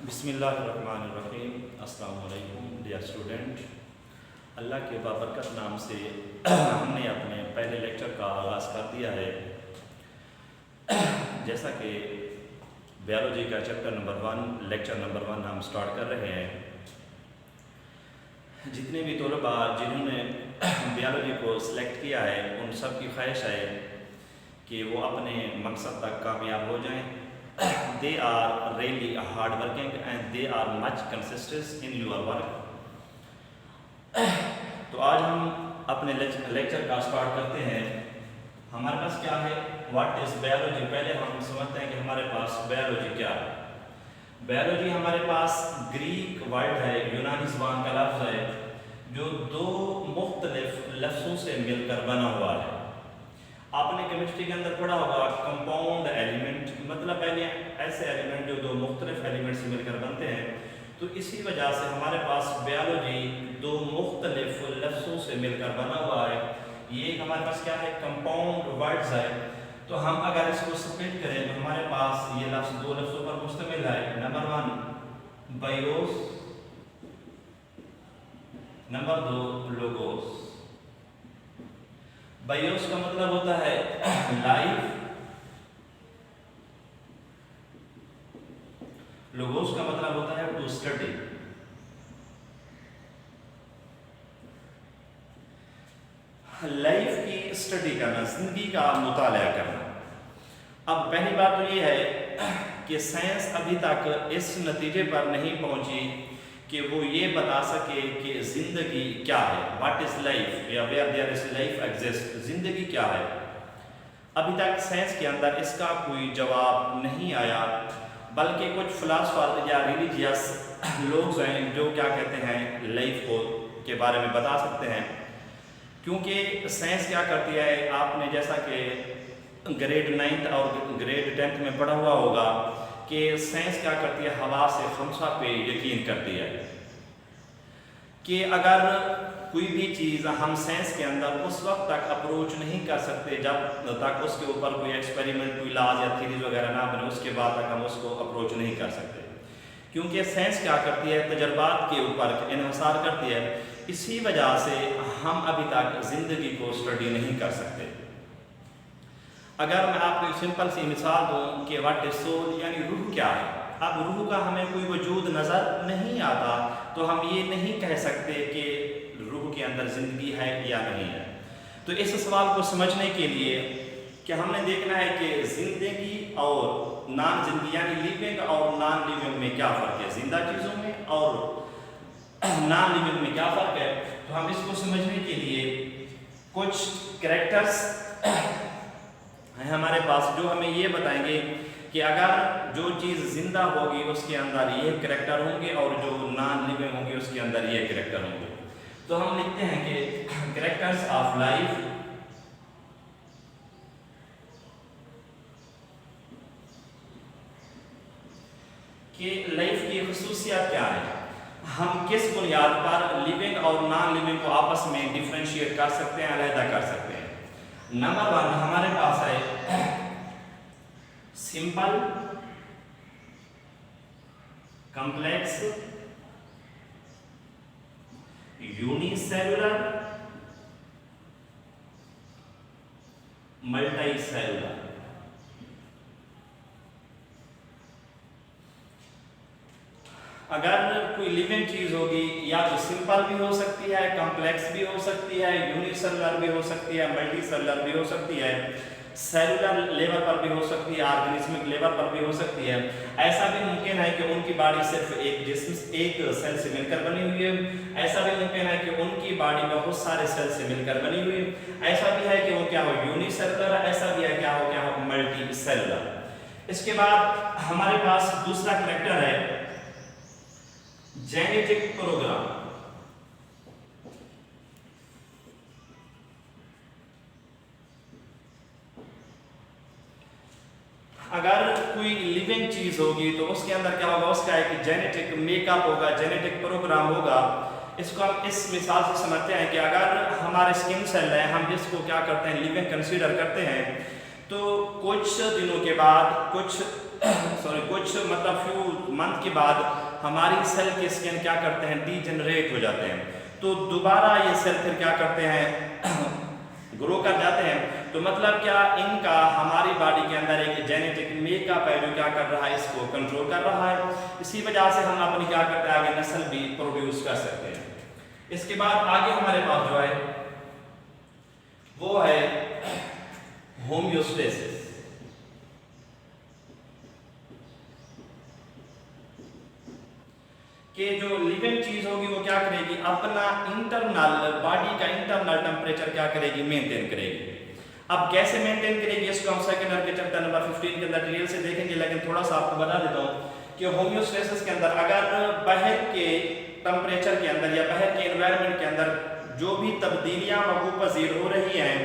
बिस्मिल्लाहिर्रहमानिर्रहीम। अस्सलाम वालेकुम डियर स्टूडेंट। अल्लाह के बाबरकत नाम से हमने अपने पहले लेक्चर का आगाज़ कर दिया है। जैसा कि बायोलॉजी का चैप्टर नंबर 1 लेक्चर नंबर 1 हम स्टार्ट कर रहे हैं। जितने भी तलबा जिन्होंने बायोलॉजी को सिलेक्ट किया है उन सब की ख्वाहिश है कि वो अपने मकसद तक कामयाब हो जाएं। They are really hard working and they are much consistent in your work. तो आज हम अपने लेक्चर का स्टार्ट करते हैं। हमारे पास क्या है, व्हाट इज बायोलॉजी। पहले हम समझते हैं कि हमारे पास बायोलॉजी क्या है। बायोलॉजी हमारे पास ग्रीक वर्ड है, यूनानी ज़बान का लफ्ज़ है जो दो मुख्तलिफ लफ्ज़ों से मिलकर बना हुआ है। आपने केमिस्ट्री के अंदर पढ़ा होगा कंपाउंड एलिमेंट, मतलब पहले ऐसे एलिमेंट जो दो मुख्तलिफ एलिमेंट से मिलकर बनते हैं। तो इसी वजह से हमारे पास बायोलॉजी दो मुख्तलिफ लफ्ज़ों से मिलकर बना हुआ है। ये हमारे पास क्या है, कंपाउंड वर्ड्स है। तो हम अगर इसको सेपरेट करें तो हमारे पास ये लफ्ज़ दो लफ्ज़ों पर मुश्तमिल है। Number 1 BIOS, number 2 logos. BIOS का मतलब होता है लाइफ, लोगोस का मतलब होता है टू स्टडी। लाइफ की स्टडी करना, जिंदगी का मुताला करना। अब पहली बात तो ये है कि साइंस अभी तक इस नतीजे पर नहीं पहुंची कि वो ये बता सके कि ज़िंदगी क्या है, व्हाट इज़ लाइफ या where there is life exist, ज़िंदगी क्या है। अभी तक साइंस के अंदर इसका कोई जवाब नहीं आया, बल्कि कुछ फिलासफर या रिलीजियस लोग हैं जो क्या कहते हैं लाइफ को के बारे में बता सकते हैं। क्योंकि साइंस क्या करती है, आपने जैसा कि ग्रेड 9th और ग्रेड 10th में पढ़ा हुआ होगा कि साइंस क्या करती है, हवा से खमसा पे यकीन करती है कि अगर कोई भी चीज़ हम साइंस के अंदर उस वक्त तक अप्रोच नहीं कर सकते जब तक उसके ऊपर कोई एक्सपेरिमेंट, कोई लाज या थीरीज वगैरह ना बने, उसके बाद तक हम उसको अप्रोच नहीं कर सकते। क्योंकि साइंस क्या करती है, तजर्बात के ऊपर इन्हिसार करती है। इसी वजह से हम अभी तक ज़िंदगी को स्टडी नहीं कर सकते। अगर मैं आपको एक सिंपल सी मिसाल दूँ कि व्हाट इज सोल, यानी रूह क्या है। अब रूह का हमें कोई वजूद नज़र नहीं आता तो हम ये नहीं कह सकते कि रूह के अंदर ज़िंदगी है या नहीं है। तो इस सवाल को समझने के लिए कि हमने देखना है कि ज़िंदगी और नॉन ज़िंदगी यानी लिविंग और नॉन लिविंग में क्या फ़र्क है, ज़िंदा चीज़ों में और नॉन लिविंग में क्या फ़र्क है। तो हम इसको समझने के लिए कुछ कैरेक्टर्स है हमारे पास जो हमें ये बताएंगे कि अगर जो चीज़ जिंदा होगी उसके अंदर ये करैक्टर होंगे और जो नॉन लिविंग होंगे उसके अंदर ये करैक्टर होंगे। तो हम लिखते हैं कि करैक्टर्स ऑफ लाइफ, कि लाइफ की खुसूसियत क्या है, हम किस बुनियाद पर लिविंग और नॉन लिविंग को आपस में डिफ्रेंशिएट कर सकते हैं, अलहदा कर सकते हैं। नंबर 1 हमारे पास है सिंपल, कॉम्प्लेक्स, यूनिसेलुलर, मल्टीसेलुलर। अगर कोई लिविंग चीज होगी या तो सिंपल भी हो सकती है, कॉम्प्लेक्स भी हो सकती है, यूनिसेलुलर भी हो सकती है, मल्टीसेलुलर भी हो सकती है, सेलुलर लेवल पर भी हो सकती है, ऑर्गेनिज्मिक लेवल पर भी हो सकती है। ऐसा भी मुमकिन है कि उनकी बॉडी सिर्फ एक जिस्म, एक सेल से मिलकर बनी हुई है। ऐसा भी मुमकिन है कि उनकी बॉडी बहुत सारे सेल से मिलकर बनी हुई है। ऐसा भी है कि वो क्या हो, यूनिसेलुलर, ऐसा भी है क्या हो मल्टी सेलुलर। इसके बाद हमारे पास दूसरा कैरेक्टर है जेनेटिक प्रोग्राम। अगर कोई लिविंग चीज होगी तो उसके अंदर क्या होगा, उसका एक जेनेटिक मेकअप होगा, जेनेटिक प्रोग्राम होगा। इसको हम इस मिसाल से समझते हैं कि अगर हमारे स्किन सेल है, हम इसको क्या करते हैं, लिविंग कंसीडर करते हैं। तो कुछ दिनों के बाद, कुछ सॉरी कुछ मतलब फ्यू मंथ के बाद हमारी सेल के स्कैन क्या करते हैं, डीजेनरेट हो जाते हैं, तो दोबारा ये सेल फिर क्या करते हैं ग्रो कर जाते हैं। तो मतलब क्या, इनका हमारी बॉडी के अंदर एक जेनेटिक मेकअप है जो क्या कर रहा है, इसको कंट्रोल कर रहा है। इसी वजह से हम अपनी क्या करते हैं आगे नस्ल भी प्रोड्यूस कर सकते हैं। इसके बाद आगे हमारे पास जो है वो है होम्योस्टेसिस। कि जो लिविंग चीज होगी वो क्या करेगी, अपना इंटरनल बॉडी का इंटरनल टेम्परेचर क्या करेगी, मेंटेन करेगी। अब कैसे मेंटेन करेगी इसको हम सेकेंड के चैप्टर नंबर 15 के अंदर डिटेल से देखेंगे, लेकिन थोड़ा सा आपको बता देता हूँ कि होम्योस्टेसिस के अंदर अगर बाहर के टेम्परेचर के अंदर या बाहर के एनवायरनमेंट के अंदर जो भी तब्दीलियां वकूअ पज़ीर हो रही हैं,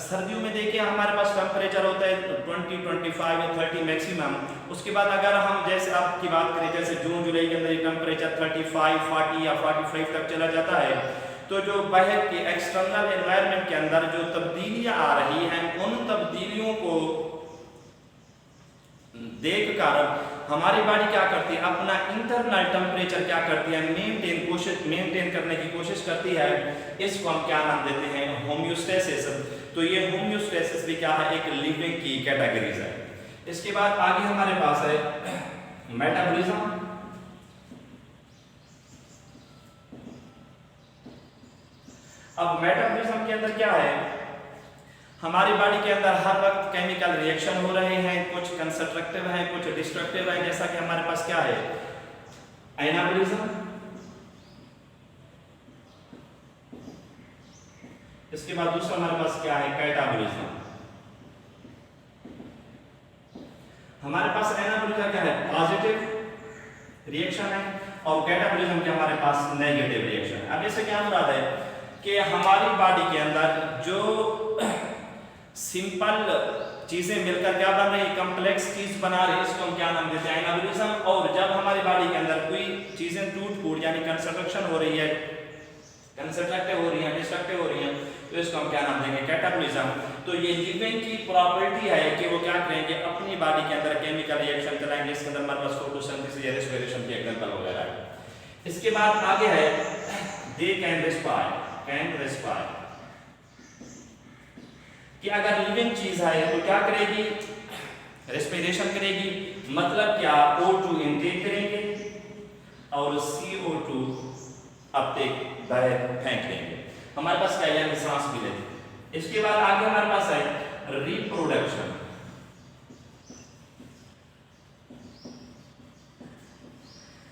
सर्दियों में देखिए हमारे पास टेम्परेचर होता है 20, 25 या 30 मैक्सिमम। उसके बाद अगर हम जैसे आपकी बात करें जैसे जून जुलाई के अंदर टेम्परेचर 35, 40 या 45 तक चला जाता है, तो जो बाहर के एक्सटर्नल एनवायरनमेंट के अंदर जो तब्दीलियां आ रही हैं उन तब्दीलियों को देखकर हमारी बॉडी क्या करती है, अपना इंटरनल टेम्परेचर क्या करती है, मेंटेन करने की कोशिश करती है। इसको हम क्या नाम देते हैं, होम्योस्टेसिस। तो ये होम्योस्टेसिस भी क्या है, एक लिविंग की कैटेगरीज है। इसके बाद आगे हमारे पास है मेटाबॉलिज्म। अब मेटाबॉलिज्म के अंदर क्या है, हमारी बॉडी के अंदर हर वक्त केमिकल रिएक्शन हो रहे हैं, कुछ कंस्ट्रक्टिव हैं, कुछ डिस्ट्रक्टिव हैं। जैसा कि हमारे पास क्या है, एनाबॉलिज्म। इसके बाद दूसरा हमारे पास क्या है, कैटाबॉलिज्म। हमारे पास एनाबॉलिज्म क्या है, पॉजिटिव रिएक्शन है, और कैटाबॉलिज्म क्या हमारे पास नेगेटिव रिएक्शन है। अब इससे क्या मुराद है कि हमारी बॉडी के अंदर जो सिंपल चीजें मिलकर क्या बन रही है, कॉम्प्लेक्स चीज बना रही है, इसको हम क्या नाम देते हैं, एनाबॉलिज्म। और जब हमारी बॉडी के अंदर कोई चीजें टूट फूट यानी कंस्ट्रक्शन हो रही है, कंस्ट्रक्टिव हो रही है, डिस्ट्रक्टिव हो रही है, तो इसको हम क्या नाम देंगे, कैटाबॉलिज्म। तो ये लिविंग की प्रॉपर्टी है कि वो क्या करेंगे, अपनी बॉडी के अंदर केमिकल रिएक्शन चलाएंगे। इसके अंदर हमारे पास फोटोसिंथेसिस या रेस्पिरेशन की एग्जांपल वगैरह है। इसके बाद आगे है दे कैन रेस्पायर, कि अगर लिविंग चीज है तो क्या करेगी, रेस्पिरेशन करेगी। मतलब क्या, O2 इनटेक करेंगे और CO2 अपटेक बाहर फेंक देंगे। हमारे पास क्या है, सांस भी लेते। इसके बाद आगे हमारे पास है रिप्रोडक्शन।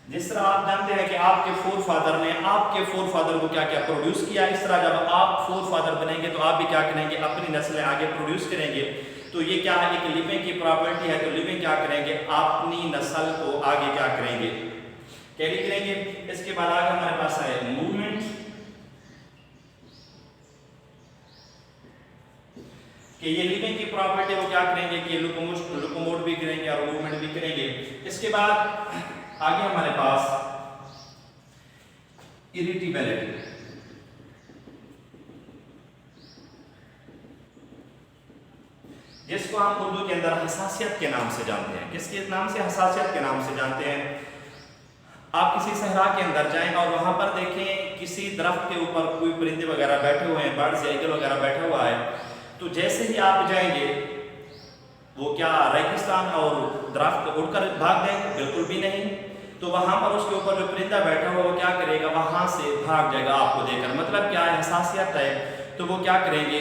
जिस तरह आप जानते हैं कि आपके फोर फादर ने आपके फोर फादर को क्या क्या प्रोड्यूस किया, इस तरह जब आप फोर फादर बनेंगे तो आप भी क्या करेंगे, अपनी नस्लें आगे प्रोड्यूस करेंगे। तो ये क्या है, एक लिविंग की प्रॉपर्टी है। तो लिविंग क्या करेंगे, अपनी नस्ल को आगे क्या करेंगे, कैरी करेंगे। इसके बाद आगे हमारे पास है मूवमेंट, कि ये लिविंग की प्रॉपर्टी वो क्या करेंगे कि लोकोमोट भी करेंगे और मूवमेंट भी करेंगे। इसके बाद आगे हमारे पास इरिटेबिलिटी, जिसको हम उर्दू के अंदर हसासियत के नाम से जानते हैं। किसके नाम से, हसासियत के नाम से जानते हैं। आप किसी सहरा के अंदर जाएं और वहां पर देखें किसी दरख्त के ऊपर कोई परिंदे वगैरह बैठे हुए हैं, बर्ड्स या ईगल वगैरह बैठा हुआ है, तो जैसे ही आप जाएंगे वो क्या रेगिस्तान और दरख्त उड़कर भाग जाएंगे, बिल्कुल भी नहीं। तो वहां पर उसके ऊपर जो परिंदा बैठा हुआ वो क्या करेगा, वहां से भाग जाएगा आपको देखकर। मतलब क्या है, हसासियत है। तो वो क्या करेंगे,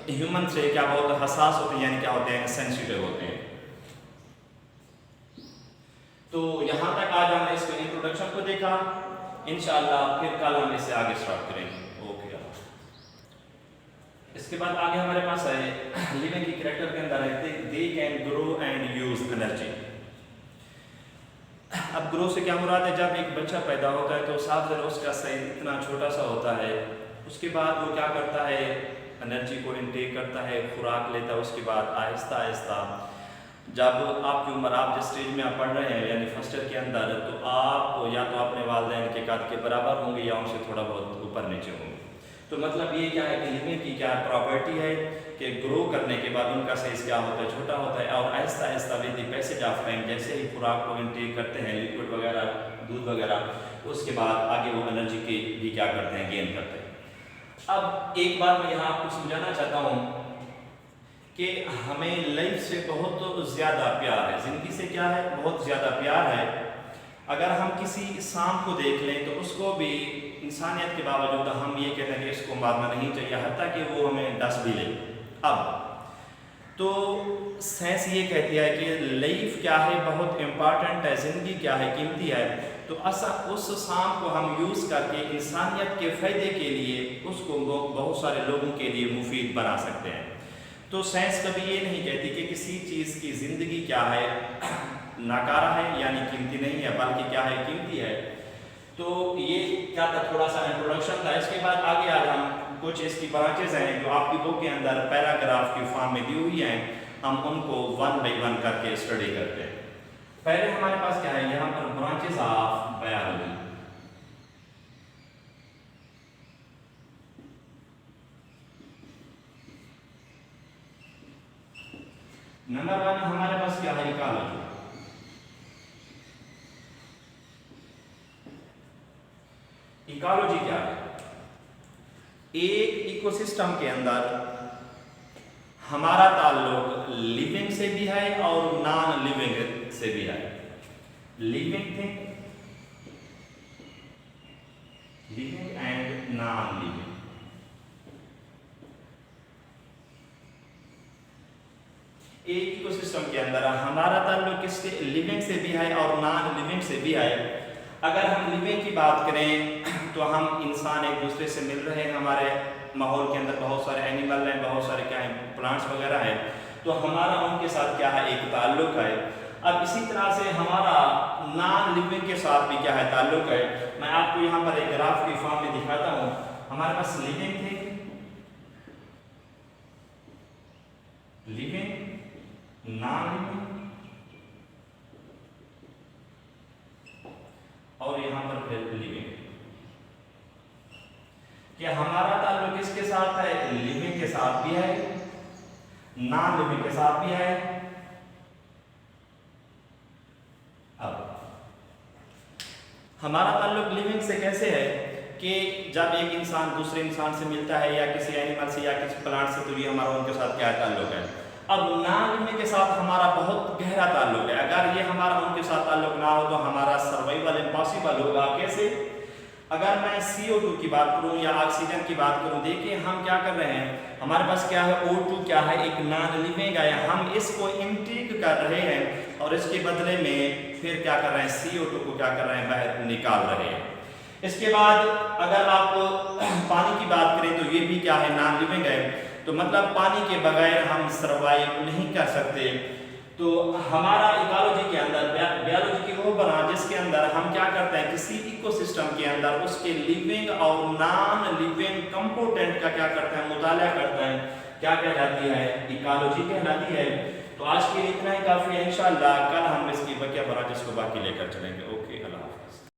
ह्यूमन से क्या बहुत हसास होते हैं, यानी क्या होते हैं, सेंसिटिव होते हैं। तो यहाँ तक आज हमने इसके इंट्रोडक्शन को देखा। इंशाअल्लाह फिर कल हम इससे आगे स्टार्ट करेंगे। ओके। इसके बाद आगे हमारे पास है लिविंग की कैरेक्टर के अंदर है they can grow and use energy. अब ग्रो से क्या मुराद है, जब एक बच्चा पैदा होता है तो साफ ज़रा उसका साइज इतना छोटा सा होता है। उसके बाद वो क्या करता है, एनर्जी को इनटेक करता है, खुराक लेता है। उसके बाद आहिस्ता आहिस्ता जब आपकी उम्र, आप जिस स्टेज में आप पढ़ रहे हैं यानी फर्स्ट ईयर के अंदर, तो आप या तो अपने वालिदैन के कद के बराबर होंगे या उनसे थोड़ा बहुत ऊपर नीचे होंगे। तो मतलब ये क्या है कि लिविंग की क्या प्रॉपर्टी है कि ग्रो करने के बाद उनका साइज क्या होता है, छोटा होता है, और Aahista Aahista with the passage of time जैसे ही खुराक को इनटेक करते हैं, लिक्विड वगैरह, दूध वगैरह, उसके बाद आगे वो एनर्जी के भी क्या करते हैं, गेन करते हैं। अब एक बात मैं यहाँ आपको समझाना चाहता हूँ कि हमें लाइफ से बहुत ज़्यादा प्यार है, ज़िंदगी से क्या है, बहुत ज़्यादा प्यार है। अगर हम किसी सांप को देख लें तो उसको भी इंसानियत के बावजूद हम ये कहते हैं कि इसको मारना नहीं चाहिए, हत्ता कि वो हमें डस भी ले। अब तो साइंस ये कहती है कि लाइफ क्या है, बहुत इम्पॉर्टेंट है, ज़िंदगी क्या है, कीमती है। तो ऐसा उस सांप को हम यूज़ करके इंसानियत के फ़ायदे के लिए उसको बहुत सारे लोगों के लिए मुफीद बना सकते हैं। तो साइंस कभी ये नहीं कहती कि किसी चीज़ की ज़िंदगी क्या है, नाकारा है यानी कीमती नहीं है, बल्कि क्या है, कीमती है। तो ये क्या था, थोड़ा सा इंट्रोडक्शन था। इसके बाद आगे आज हम कुछ इसकी ब्रांचेज हैं जो आपकी बुक के अंदर पैराग्राफ की फॉर्म में दी हुई हैं, हम उनको वन बाई वन करके स्टडी करते हैं। पहले हमारे पास क्या है, यहाँ पर branches of biology. Number one हमारे पास क्या है, इकोलॉजी। इकोलॉजी क्या है, एक इकोसिस्टम के अंदर हमारा ताल्लुक लिविंग से भी है और नॉन लिविंग से भी है। Living thing, living and non living. एक इकोसिस्टम के अंदर हमारा ताल्लुक किससे, लिविंग से भी है और नॉन लिविंग से भी है। अगर हम लिविंग की बात करें तो हम इंसान एक दूसरे से मिल रहे हैं, हमारे माहौल के अंदर बहुत सारे एनिमल हैं, बहुत सारे क्या हैं, प्लांट्स वगैरह हैं, तो हमारा उनके साथ क्या है, एक ताल्लुक है। अब इसी तरह से हमारा नॉन लिविंग के साथ भी क्या है, ताल्लुक है। मैं आपको यहाँ पर एक ग्राफ की फॉर्म में दिखाता हूँ। हमारे पास लिविंग थे, लिविंग, नॉन लिविंग और यहाँ पर फिर लिविंग। क्या हमारा ताल्लुक किसके साथ है, लिविंग के साथ भी है, नॉन लिविंग के साथ भी है। अब हमारा ताल्लुक लिविंग से कैसे है कि जब एक इंसान दूसरे इंसान से मिलता है या किसी एनिमल से या किसी प्लांट से, तो ये हमारा उनके साथ क्या ताल्लुक है। अब नॉन लिविंग के साथ हमारा बहुत गहरा ताल्लुक है। अगर ये हमारा उनके साथ ताल्लुक ना हो तो हमारा सर्वाइवल इम्पॉसिबल होगा। कैसे, अगर मैं CO2 की बात करूं या ऑक्सीजन की बात करूं, देखिए हम क्या कर रहे हैं, हमारे पास क्या है, O2 क्या है, एक नॉन लिविंग है, हम इसको इनटेक कर रहे हैं और इसके बदले में फिर क्या कर रहे हैं, CO2 को क्या कर रहे हैं, बाहर निकाल रहे हैं। इसके बाद अगर आप पानी की बात करें तो ये भी क्या है, नॉन लिविंग है। तो मतलब पानी के बगैर हम सर्वाइव नहीं कर सकते। तो हमारा इकोलॉजी के अंदर, बायोलॉजी की वो ब्रांच जिसके अंदर हम क्या करते हैं, किसी इकोसिस्टम के अंदर उसके लिविंग और नॉन लिविंग कंपोनेंट का क्या करते हैं, मुताला करते हैं, क्या कहलाती है, इकोलॉजी कहलाती है। तो आज के लिए इतना ही काफ़ी है। इंशाअल्लाह कल हम इसकी बकिया ब्रांचेस को बाकी लेकर चलेंगे। ओके, अल्लाह हाफ़िज़।